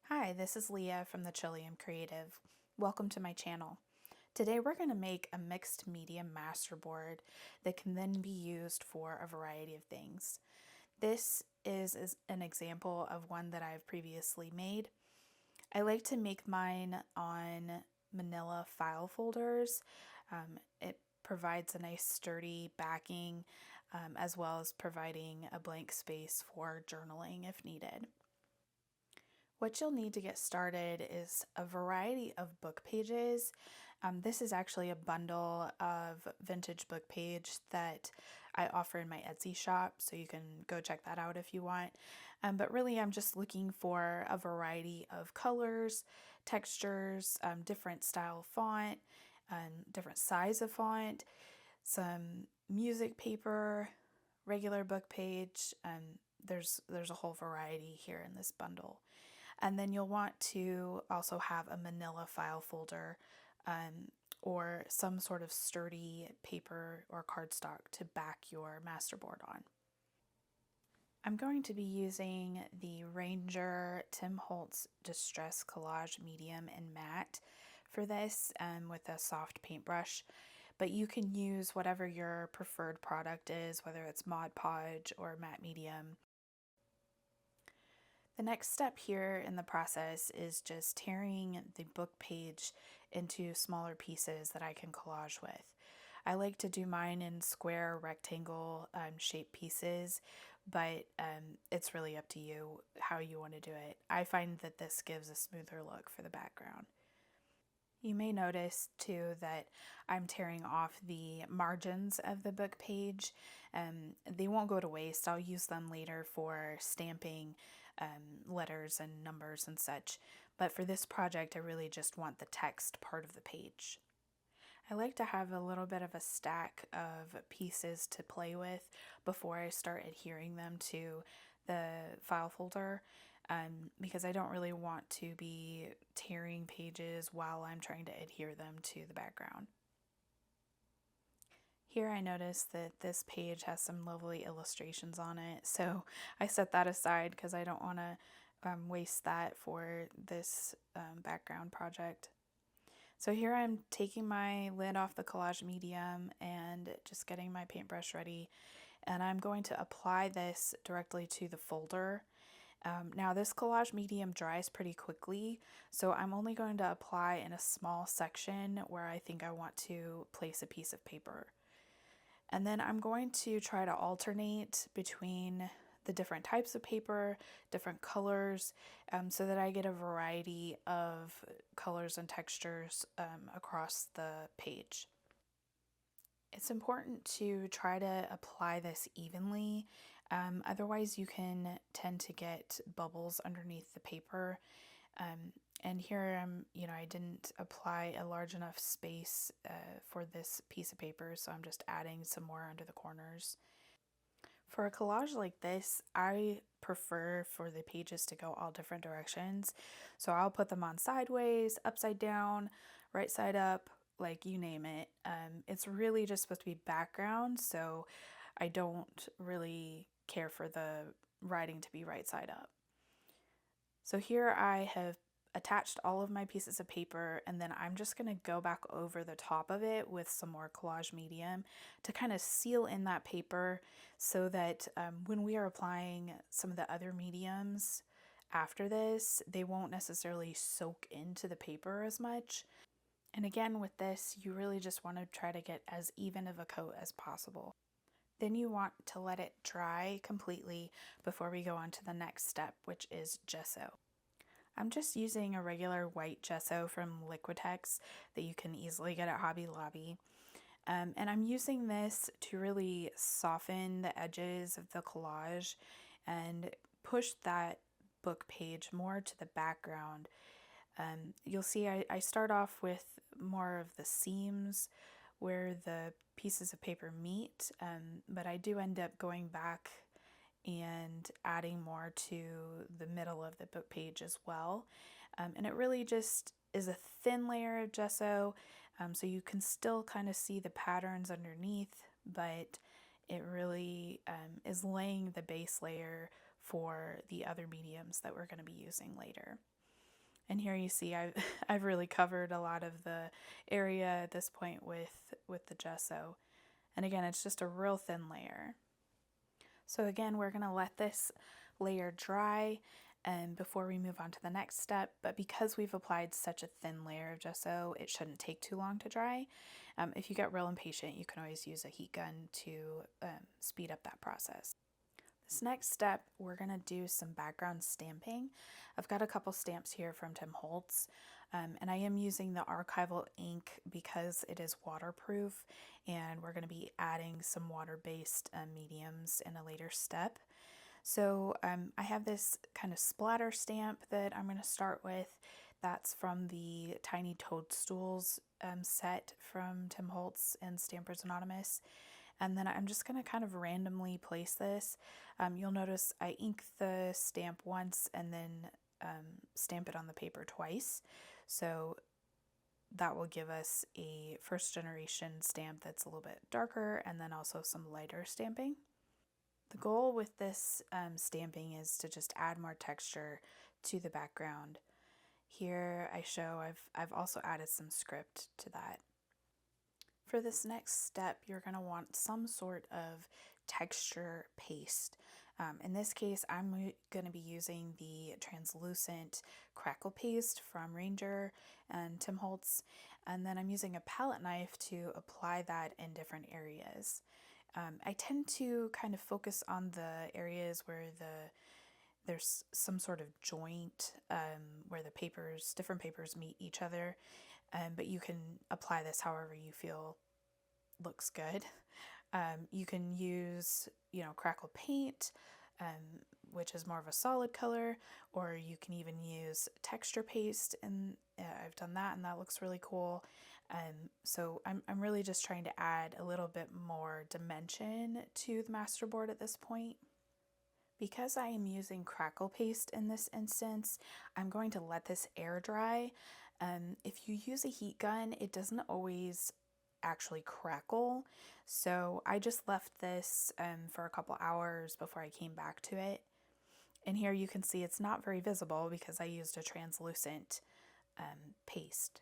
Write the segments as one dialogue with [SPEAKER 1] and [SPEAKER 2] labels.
[SPEAKER 1] Hi, this is Leah from the Chilium Creative. Welcome to my channel. Today we're going to make a mixed medium masterboard that can then be used for a variety of things. This is an example of one that I've previously made. I like to make mine on Manila file folders. It provides a nice sturdy backing as well as providing a blank space for journaling if needed. What you'll need to get started is a variety of book pages. This is actually a bundle of vintage book page that I offer in my Etsy shop, so you can go check that out if you want. But really, I'm just looking for a variety of colors, textures, different style font, different size of font, some music paper, regular book page. There's a whole variety here in this bundle. And then you'll want to also have a manila file folder or some sort of sturdy paper or cardstock to back your masterboard on. I'm going to be using the Ranger Tim Holtz Distress Collage Medium and Matte for this with a soft paintbrush. But you can use whatever your preferred product is, whether it's Mod Podge or Matte Medium. The next step here in the process is just tearing the book page into smaller pieces that I can collage with. I like to do mine in square rectangle shaped pieces, but it's really up to you how you want to do it. I find that this gives a smoother look for the background. You may notice too that I'm tearing off the margins of the book page. They won't go to waste. I'll use them later for stamping letters and numbers and such. But for this project, I really just want the text part of the page. I like to have a little bit of a stack of pieces to play with before I start adhering them to the file folder. Because I don't really want to be tearing pages while I'm trying to adhere them to the background. Here I notice that this page has some lovely illustrations on it, so I set that aside because I don't want to waste that for this background project. So here I'm taking my lid off the collage medium and just getting my paintbrush ready, and I'm going to apply this directly to the folder. Now this collage medium dries pretty quickly, so I'm only going to apply in a small section where I think I want to place a piece of paper. And then I'm going to try to alternate between the different types of paper, different colors, so that I get a variety of colors and textures across the page. It's important to try to apply this evenly, otherwise you can tend to get bubbles underneath the paper. And here I didn't apply a large enough space for this piece of paper, so I'm just adding some more under the corners. For a collage like this, I prefer for the pages to go all different directions. So I'll put them on sideways, upside down, right side up, like you name it. It's really just supposed to be background, so I don't really care for the writing to be right side up. So here I have attached all of my pieces of paper, and then I'm just going to go back over the top of it with some more collage medium to kind of seal in that paper so that when we are applying some of the other mediums after this, they won't necessarily soak into the paper as much. And again, with this, you really just want to try to get as even of a coat as possible. Then you want to let it dry completely before we go on to the next step, which is gesso. I'm just using a regular white gesso from Liquitex that you can easily get at Hobby Lobby. And I'm using this to really soften the edges of the collage and push that book page more to the background. You'll see I start off with more of the seams where the pieces of paper meet, but I do end up going back and adding more to the middle of the book page as well. And it really just is a thin layer of gesso, so you can still kind of see the patterns underneath, but it really is laying the base layer for the other mediums that we're going to be using later. And here you see I've really covered a lot of the area at this point with the gesso. And again, it's just a real thin layer. So again, we're going to let this layer dry before we move on to the next step. But because we've applied such a thin layer of gesso, it shouldn't take too long to dry. If you get real impatient, you can always use a heat gun to speed up that process. This next step, we're going to do some background stamping. I've got a couple stamps here from Tim Holtz, and I am using the Archival Ink because it is waterproof, and we're going to be adding some water-based mediums in a later step. So I have this kind of splatter stamp that I'm going to start with. That's from the Tiny Toadstools set from Tim Holtz and Stampers Anonymous. And then I'm just going to kind of randomly place this. You'll notice I ink the stamp once and then stamp it on the paper twice. So that will give us a first generation stamp that's a little bit darker and then also some lighter stamping. The goal with this stamping is to just add more texture to the background. Here I show I've also added some script to that. For this next step, you're going to want some sort of texture paste. In this case, I'm going to be using the translucent Crackle paste from Ranger and Tim Holtz, and then I'm using a palette knife to apply that in different areas. I tend to kind of focus on the areas where there's some sort of joint where the different papers meet each other, but you can apply this however you feel looks good. You can use, Crackle paint, which is more of a solid color, or you can even use texture paste, and I've done that, and that looks really cool. So I'm really just trying to add a little bit more dimension to the masterboard at this point. Because I am using Crackle paste in this instance, I'm going to let this air dry. If you use a heat gun, it doesn't always actually crackle, so I just left this for a couple hours before I came back to it. And here you can see it's not very visible because I used a translucent paste.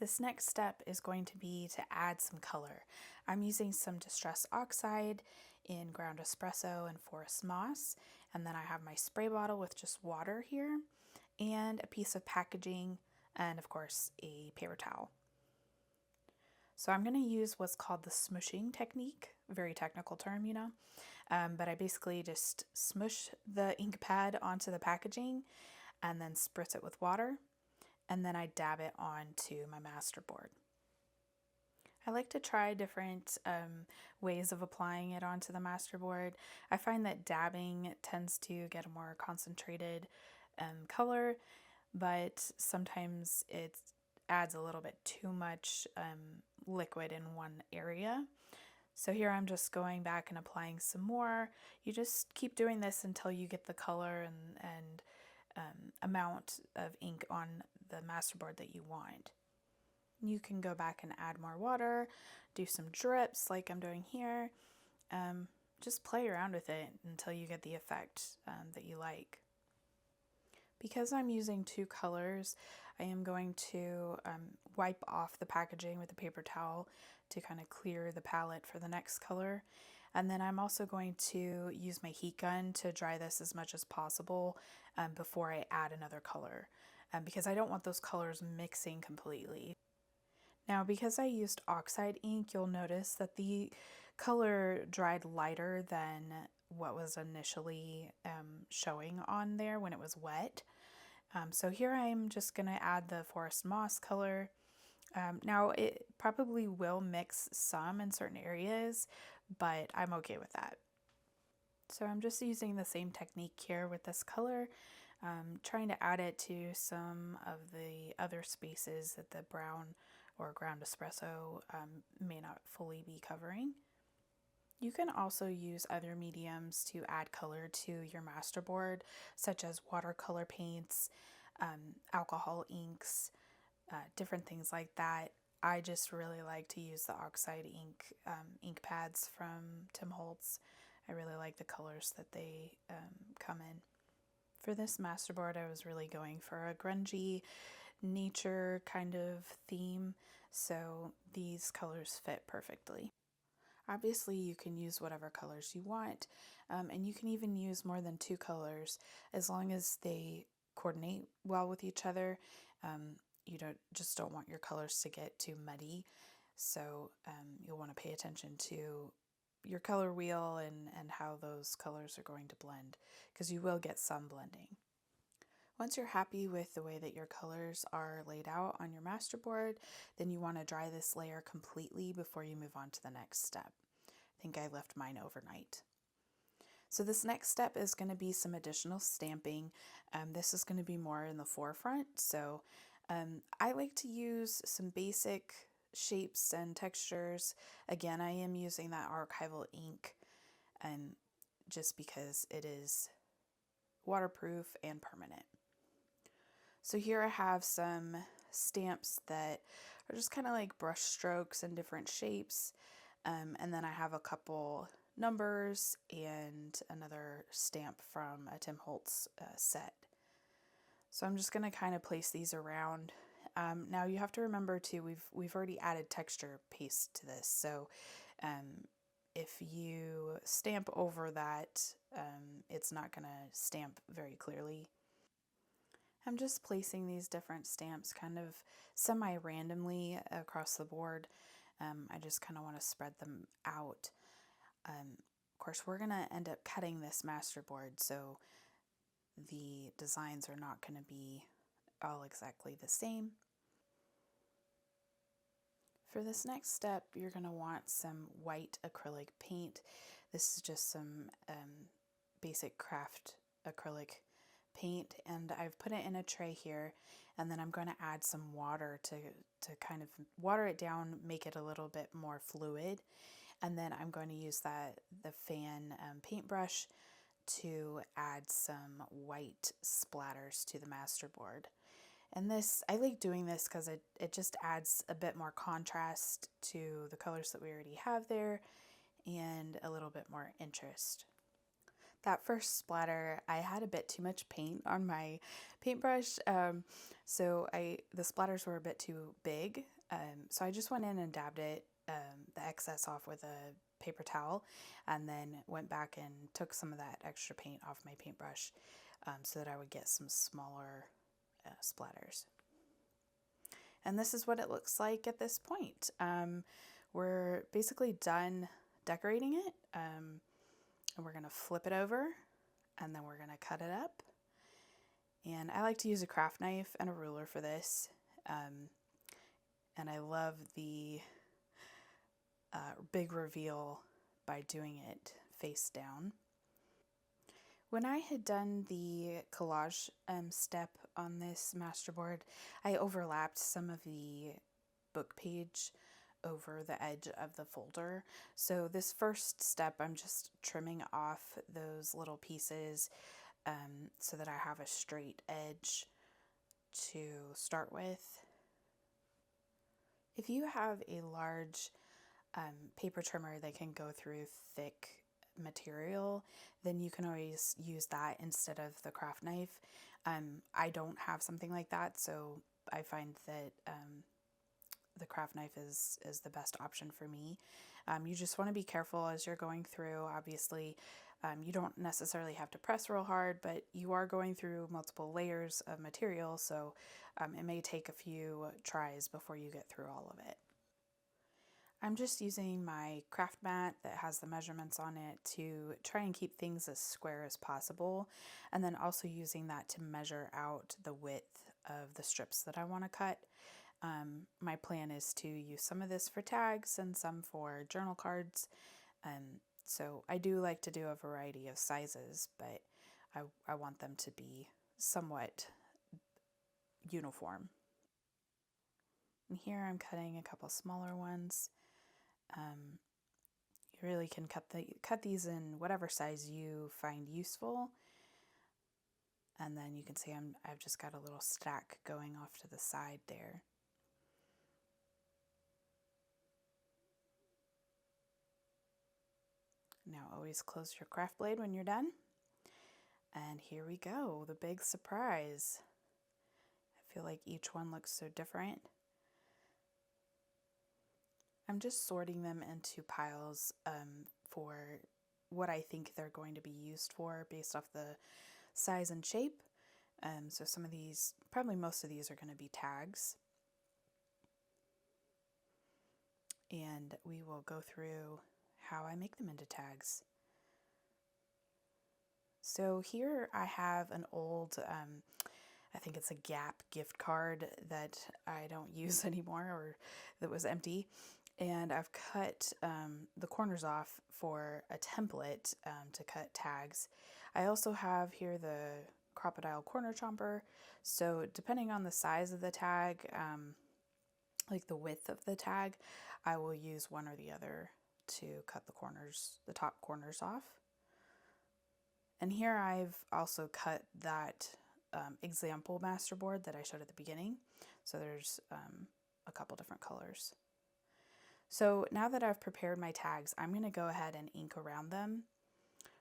[SPEAKER 1] This next step is going to be to add some color. I'm using some Distress Oxide in Ground Espresso and Forest Moss, and then I have my spray bottle with just water here, and a piece of packaging, and of course a paper towel. So I'm going to use what's called the smushing technique, very technical term, but I basically just smush the ink pad onto the packaging and then spritz it with water, and then I dab it onto my masterboard. I like to try different ways of applying it onto the masterboard. I find that dabbing tends to get a more concentrated color, but sometimes it adds a little bit too much liquid in one area. So here I'm just going back and applying some more. You just keep doing this until you get the color and amount of ink on the masterboard that you want. You can go back and add more water, do some drips like I'm doing here. Just play around with it until you get the effect that you like. Because I'm using two colors, I am going to wipe off the packaging with a paper towel to kind of clear the palette for the next color. And then I'm also going to use my heat gun to dry this as much as possible before I add another color, because I don't want those colors mixing completely. Now, because I used Oxide ink, you'll notice that the color dried lighter than what was initially showing on there when it was wet. So here I'm just going to add the Forest Moss color. Now, it probably will mix some in certain areas, but I'm okay with that. So I'm just using the same technique here with this color, trying to add it to some of the other spaces that the brown or Ground Espresso may not fully be covering. You can also use other mediums to add color to your masterboard, such as watercolor paints, alcohol inks, different things like that. I just really like to use the Oxide ink ink pads from Tim Holtz. I really like the colors that they come in. For this masterboard, I was really going for a grungy nature kind of theme, so these colors fit perfectly. Obviously, you can use whatever colors you want, and you can even use more than 2 colors as long as they coordinate well with each other. You don't want your colors to get too muddy, so you'll want to pay attention to your color wheel and how those colors are going to blend, because you will get some blending. Once you're happy with the way that your colors are laid out on your masterboard, then you want to dry this layer completely before you move on to the next step. I think I left mine overnight. So this next step is going to be some additional stamping. This is going to be more in the forefront. So I like to use some basic shapes and textures. Again, I am using that Archival Ink, just because it is waterproof and permanent. So here I have some stamps that are just kind of like brush strokes in different shapes. And then I have a couple numbers and another stamp from a Tim Holtz set. So I'm just going to kind of place these around. Now you have to remember too, we've already added texture paste to this. So if you stamp over that, it's not going to stamp very clearly. I'm just placing these different stamps kind of semi-randomly across the board. I just kind of want to spread them out. Of course, we're going to end up cutting this masterboard, so the designs are not going to be all exactly the same. For this next step, you're going to want some white acrylic paint. This is just some basic craft acrylic paint, and I've put it in a tray here, and then I'm going to add some water to kind of water it down, make it a little bit more fluid, and then I'm going to use the fan paintbrush to add some white splatters to the masterboard. And this, I like doing this because it just adds a bit more contrast to the colors that we already have there and a little bit more interest. That first splatter, I had a bit too much paint on my paintbrush, so the splatters were a bit too big, so I just went in and dabbed the excess off with a paper towel, and then went back and took some of that extra paint off my paintbrush so that I would get some smaller splatters. And this is what it looks like at this point. We're basically done decorating it. And we're going to flip it over, and then we're going to cut it up. And I like to use a craft knife and a ruler for this. And I love the big reveal by doing it face down. When I had done the collage step on this masterboard, I overlapped some of the book page over the edge of the folder. So this first step, I'm just trimming off those little pieces so that I have a straight edge to start with. If you have a large paper trimmer that can go through thick material, then you can always use that instead of the craft knife. I don't have something like that, so I find that the craft knife is the best option for me. You just want to be careful as you're going through. Obviously, you don't necessarily have to press real hard, but you are going through multiple layers of material, so it may take a few tries before you get through all of it. I'm just using my craft mat that has the measurements on it to try and keep things as square as possible, and then also using that to measure out the width of the strips that I want to cut. My plan is to use some of this for tags and some for journal cards. So I do like to do a variety of sizes, but I want them to be somewhat uniform. And here I'm cutting a couple smaller ones. You really can cut these in whatever size you find useful. And then you can see I've just got a little stack going off to the side there. Now always close your craft blade when you're done. And here we go, the big surprise. I feel like each one looks so different. I'm just sorting them into piles for what I think they're going to be used for based off the size and shape. So some of these, probably most of these, are going to be tags. And we will go through how I make them into tags. So here I have an old, I think it's a Gap gift card that I don't use anymore, or that was empty. And I've cut the corners off for a template to cut tags. I also have here the Crocodile Corner Chomper. So depending on the size of the tag, like the width of the tag, I will use one or the other to cut the corners, the top corners off. And here I've also cut that example masterboard that I showed at the beginning. So there's a couple different colors. So now that I've prepared my tags, I'm going to go ahead and ink around them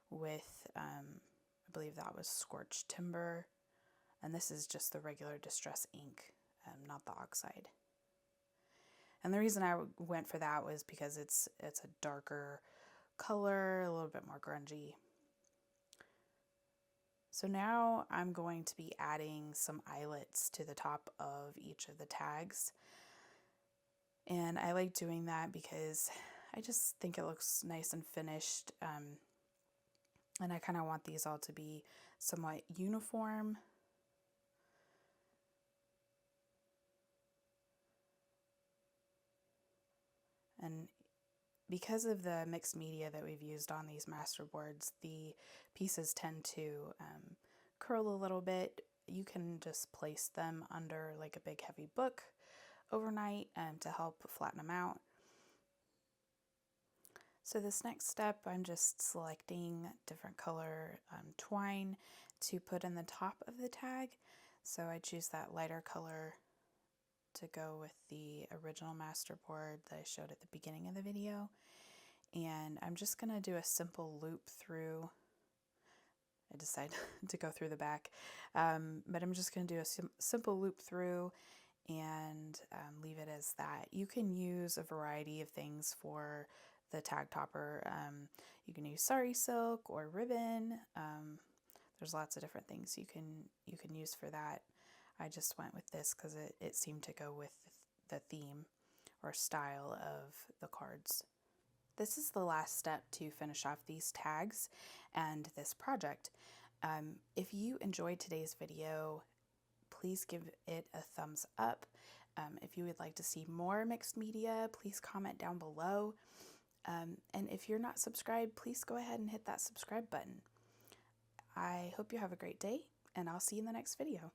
[SPEAKER 1] with, I believe that was Scorched Timber. And this is just the regular Distress ink, not the Oxide. And the reason I went for that was because it's a darker color, a little bit more grungy. So now I'm going to be adding some eyelets to the top of each of the tags. And I like doing that because I just think it looks nice and finished. And I kind of want these all to be somewhat uniform. And because of the mixed media that we've used on these masterboards, the pieces tend to curl a little bit. You can just place them under like a big heavy book overnight to help flatten them out. So this next step, I'm just selecting different color twine to put in the top of the tag. So I choose that lighter color to go with the original masterboard that I showed at the beginning of the video. And I'm just going to do a simple loop through. I decided to go through the back, but I'm just going to do a simple loop through and leave it as that. You can use a variety of things for the tag topper. You can use sari silk or ribbon. There's lots of different things you can use for that. I just went with this because it seemed to go with the theme or style of the cards. This is the last step to finish off these tags and this project. If you enjoyed today's video, please give it a thumbs up. If you would like to see more mixed media, please comment down below. And if you're not subscribed, please go ahead and hit that subscribe button. I hope you have a great day, and I'll see you in the next video.